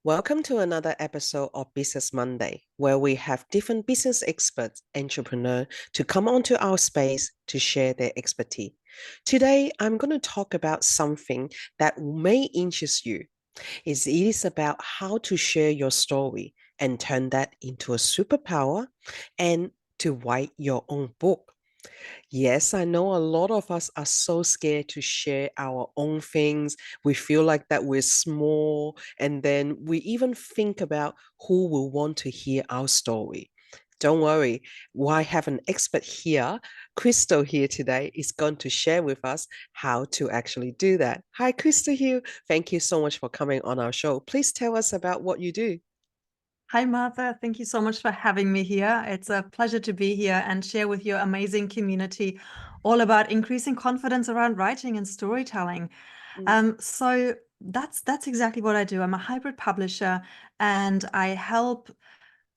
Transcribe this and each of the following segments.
Welcome to another episode of Business Monday, where we have different business experts, entrepreneurs to come onto our space to share their expertise. Today, I'm going to talk about something that may interest you. It is about how to share your story and turn that into a superpower and to write your own book. Yes, I know a lot of us are so scared to share our own things. We feel like that we're small, and then we even think about who will want to hear our story. Don't worry, I have an expert here. Krystal here today is going to share with us how to actually do that. Hi, Krystal here. Thank you so much for coming on our show. Please tell us about what you do. Hi, Martha. Thank you so much for having me here. It's a pleasure to be here and share with your amazing community all about increasing confidence around writing and storytelling. Mm, So that's exactly what I do. I'm a hybrid publisher and I help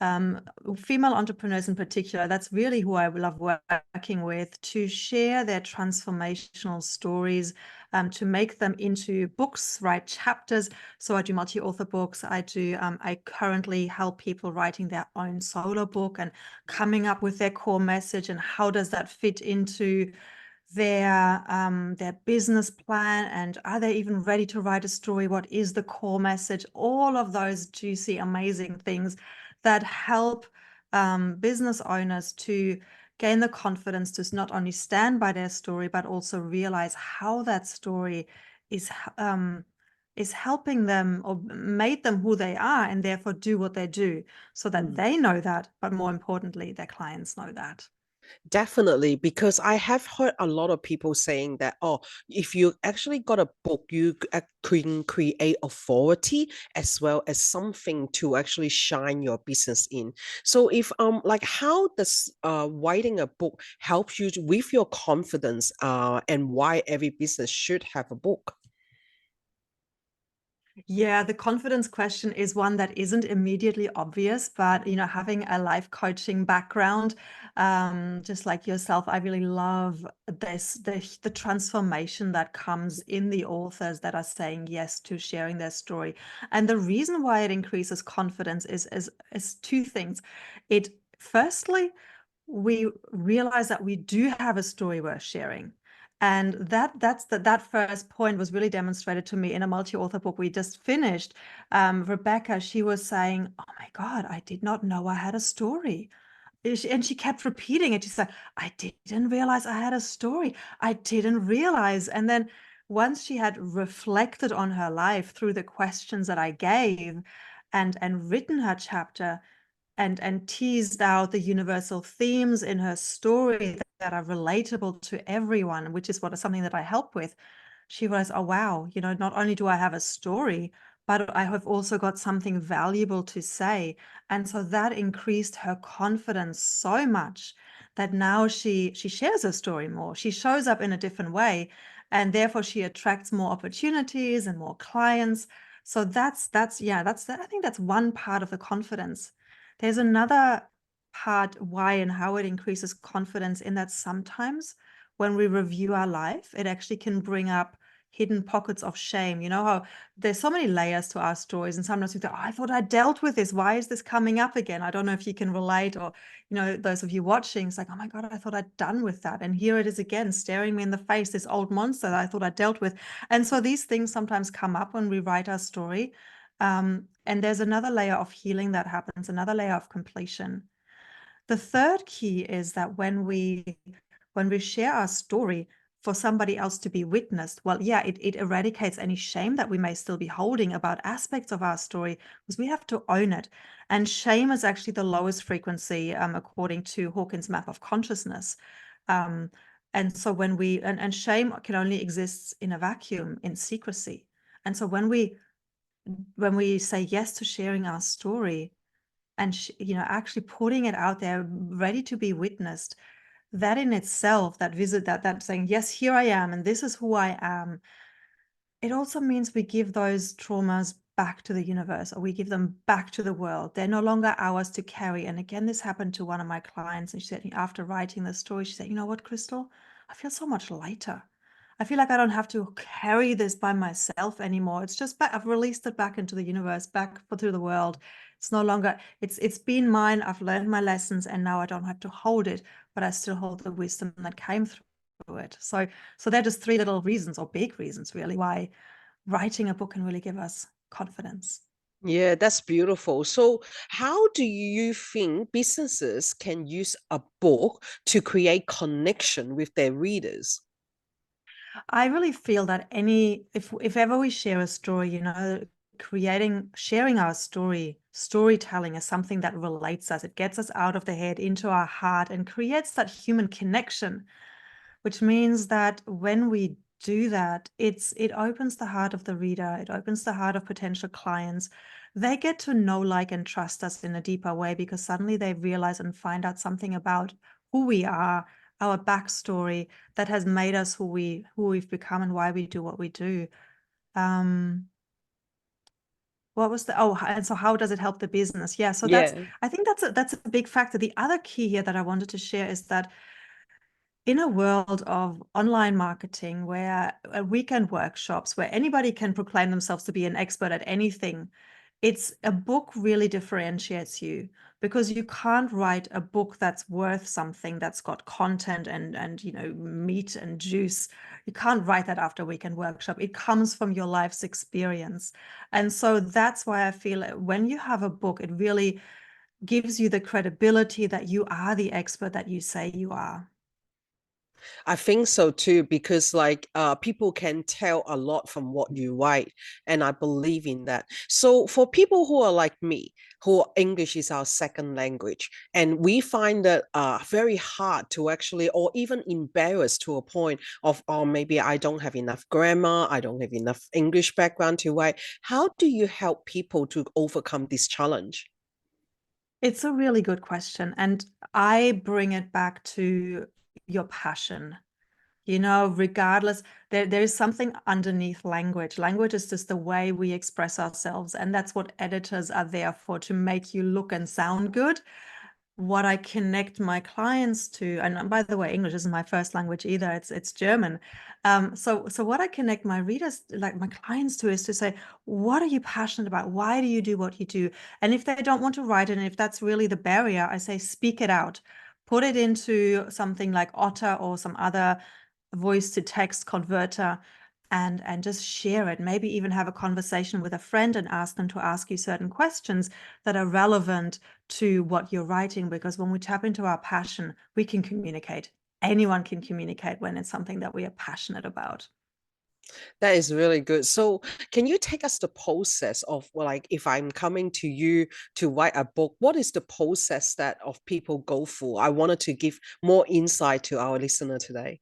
um, female entrepreneurs in particular. That's really who I love working with, to share their transformational stories, to make them into books, write chapters. So I do multi-author books. I currently help people writing their own solo book and coming up with their core message and how does that fit into their business plan, and are they even ready to write a story? What is the core message? All of those juicy, amazing things that help business owners to gain the confidence to not only stand by their story, but also realize how that story is um, is helping them or made them who they are, and therefore do what they do, so that mm. they know that, but more importantly, their clients know that. Definitely, because I have heard a lot of people saying that, oh, if you actually got a book, you can create authority as well as something to actually shine your business in. So if like how does writing a book help you with your confidence and why every business should have a book? Yeah, the confidence question is one that isn't immediately obvious, but having a life coaching background, just like yourself, I really love the transformation that comes in the authors that are saying yes to sharing their story. And the reason why it increases confidence is two things. It firstly, we realize that we do have a story worth sharing. And that first point was really demonstrated to me in a multi-author book we just finished. Rebecca, she was saying, "Oh my God, I did not know I had a story." And she kept repeating it. She said, "I didn't realize I had a story. I didn't realize." And then once she had reflected on her life through the questions that I gave and written her chapter, and teased out the universal themes in her story that are relatable to everyone, which is something that I help with. She was, oh wow, not only do I have a story, but I have also got something valuable to say. And so that increased her confidence so much that now she shares her story more. She shows up in a different way, and therefore she attracts more opportunities and more clients. So I think that's one part of the confidence. There's another part why and how it increases confidence, in that sometimes when we review our life, it actually can bring up hidden pockets of shame. You know how there's so many layers to our stories, and sometimes we think, oh, I thought I dealt with this. Why is this coming up again? I don't know if you can relate, or those of you watching, it's like, oh my God, I thought I'd done with that. And here it is again, staring me in the face, this old monster that I thought I dealt with. And so these things sometimes come up when we write our story. And there's another layer of healing that happens, another layer of completion. The third key is that when we share our story for somebody else to be witnessed, well, yeah, it eradicates any shame that we may still be holding about aspects of our story, because we have to own it. And shame is actually the lowest frequency, according to Hawkins' map of consciousness. Um, and so and shame can only exist in a vacuum, in secrecy. And so when we say yes to sharing our story and actually putting it out there ready to be witnessed, that in itself, that saying, yes, here I am and this is who I am, it also means we give those traumas back to the universe, or we give them back to the world. They're no longer ours to carry. And again, this happened to one of my clients, and she said, after writing the story, she said, you know what, Krystal, I feel so much lighter. I feel like I don't have to carry this by myself anymore. It's just back, I've released it back into the universe, back through the world. It's no longer, it's been mine. I've learned my lessons and now I don't have to hold it, but I still hold the wisdom that came through it. So they're just three little reasons, or big reasons really, why writing a book can really give us confidence. Yeah, that's beautiful. So, how do you think businesses can use a book to create connection with their readers? I really feel that if ever we share a story, sharing our storytelling is something that relates us. It gets us out of the head into our heart and creates that human connection, which means that when we do that, it opens the heart of the reader, it opens the heart of potential clients. They get to know, like, and trust us in a deeper way because suddenly they realize and find out something about who we are, our backstory that has made us who we've become and why we do what we do. Um, what was the and so how does it help the business? Yeah, so Yeah. I think that's a big factor. The other key here that I wanted to share is that in a world of online marketing where weekend workshops, where anybody can proclaim themselves to be an expert at anything, it's a book really differentiates you because you can't write a book that's worth something, that's got content and meat and juice. You can't write that after a weekend workshop. It comes from your life's experience. And so that's why I feel when you have a book, it really gives you the credibility that you are the expert that you say you are. I think so too, because like people can tell a lot from what you write, and I believe in that. So for people who are like me, who English is our second language, and we find that very hard to actually, or even embarrassed to a point of, oh, maybe I don't have enough grammar, I don't have enough English background to write. How do you help people to overcome this challenge? It's a really good question. And I bring it back to your passion. Regardless, there is something underneath language. Language is just the way we express ourselves. And that's what editors are there for, to make you look and sound good. What I connect my clients to, and by the way, English isn't my first language either, it's German. So what I connect my readers, like my clients, to is to say, what are you passionate about? Why do you do what you do? And if they don't want to write it, and if that's really the barrier, I say, speak it out. Put it into something like Otter or some other voice to text converter, and just share it. Maybe even have a conversation with a friend and ask them to ask you certain questions that are relevant to what you're writing, because when we tap into our passion, we can communicate. Anyone can communicate when it's something that we are passionate about. That is really good. So, can you take us the process of, well, like, if I'm coming to you to write a book, what is the process that of people go through? I wanted to give more insight to our listener today.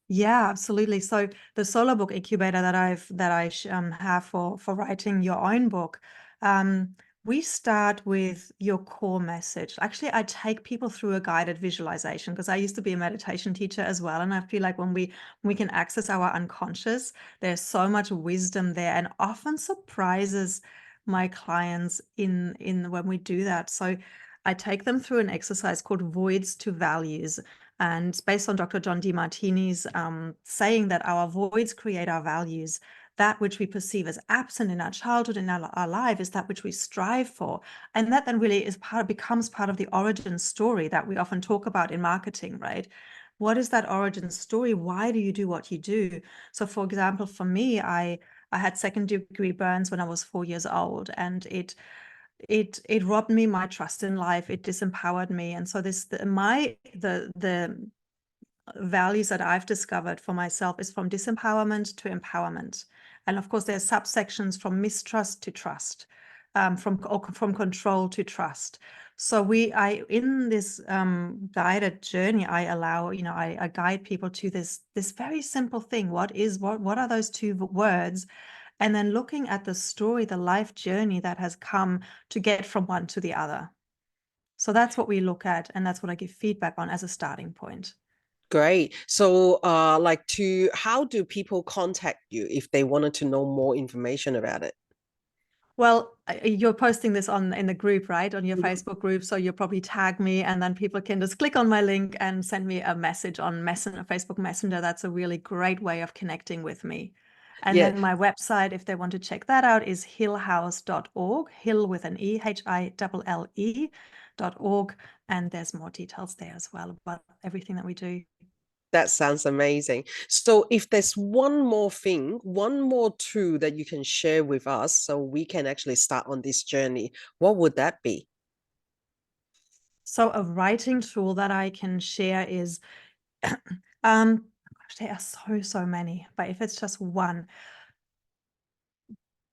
Yeah, absolutely. So the solo book incubator that I have for writing your own book, um, we start with your core message. Actually, I take people through a guided visualization because I used to be a meditation teacher as well, and I feel like when we can access our unconscious, there's so much wisdom there, and often surprises my clients in when we do that. So I take them through an exercise called Voids to Values. And it's based on Dr. John Demartini's saying that our voids create our values. That which we perceive as absent in our childhood, in our life, is that which we strive for. And that then really becomes part of the origin story that we often talk about in marketing, right? What is that origin story? Why do you do what you do? So, for example, for me, I had second-degree burns when I was 4 years old, and it robbed me my trust in life. It disempowered me. And so the values that I've discovered for myself is from disempowerment to empowerment. And of course, there's subsections from mistrust to trust, from control to trust. So I in this guided journey, I allow, I guide people to this very simple thing. What are those two words? And then looking at the story, the life journey that has come to get from one to the other. So that's what we look at, and that's what I give feedback on as a starting point. Great. So, like, how do people contact you if they wanted to know more information about it? Well, you're posting this on in the group, right? On your Mhm. Facebook group. So you'll probably tag me and then people can just click on my link and send me a message on Messenger, Facebook Messenger. That's a really great way of connecting with me. And Yeah, then my website, if they want to check that out, is hillhouse.org, Hill with an E, HILLE.org. And there's more details there as well about everything that we do. that sounds amazing. So if there's one more thing, one more tool that you can share with us so we can actually start on this journey, what would that be? So a writing tool that I can share is, gosh, there are so many, but if it's just one,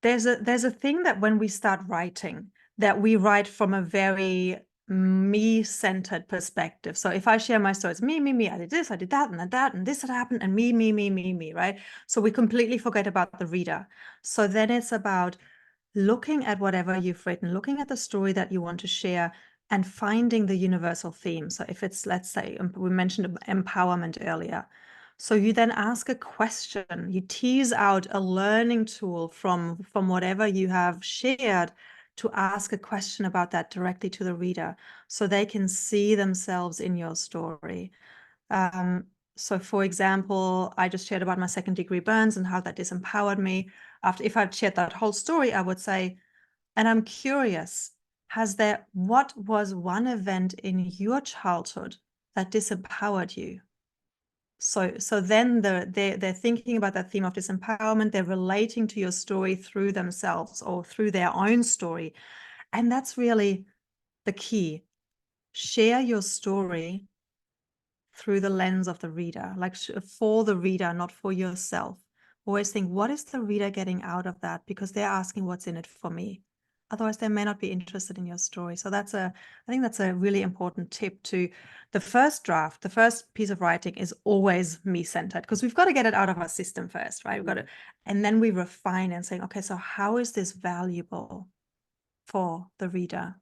there's a thing that when we start writing, that we write from a very me-centered perspective. So if I share my stories, me, I did this, I did that, and this had happened, and me, right? So we completely forget about the reader. So then it's about looking at whatever you've written, looking at the story that you want to share, and finding the universal theme. So if it's, let's say, we mentioned empowerment earlier. So you then ask a question, you tease out a learning tool from whatever you have shared to ask a question about that directly to the reader so they can see themselves in your story. So for example, I just shared about my second degree burns and how that disempowered me. After, if I'd shared that whole story, I would say, and I'm curious, what was one event in your childhood that disempowered you? So then they're thinking about that theme of disempowerment. They're relating to your story through themselves or through their own story. And that's really the key. Share your story through the lens of the reader, like for the reader, not for yourself. Always think, what is the reader getting out of that? Because they're asking what's in it for me. Otherwise, they may not be interested in your story. So I think that's a really important tip to the first draft. The first piece of writing is always me-centered because we've got to get it out of our system first, right? We've got to, and then we refine and saying, okay, so how is this valuable for the reader?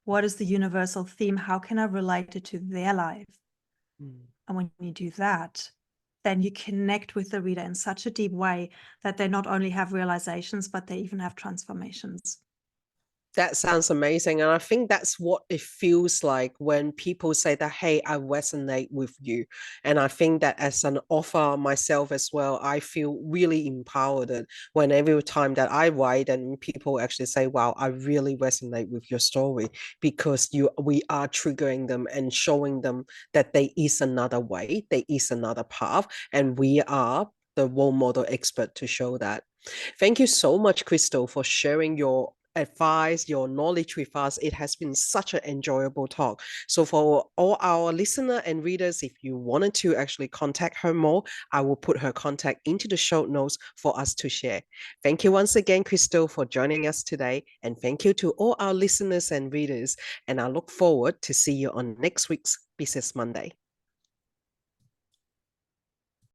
What is the universal theme? How can I relate it to their life? Mm. And when you do that, then you connect with the reader in such a deep way that they not only have realizations, but they even have transformations. That sounds amazing. And I think that's what it feels like when people say that, hey, I resonate with you. And I think that as an author myself as well, I feel really empowered when every time that I write and people actually say, wow, I really resonate with your story because we are triggering them and showing them that there is another way, there is another path, and we are the role model expert to show that. Thank you so much, Krystal, for sharing your advice, your knowledge with us. It has been such an enjoyable talk. So for all our listener and readers, if you wanted to actually contact her more, I will put her contact into the show notes for us to share. Thank you once again, Krystal, for joining us today. And thank you to all our listeners and readers. And I look forward to see you on next week's Business Monday.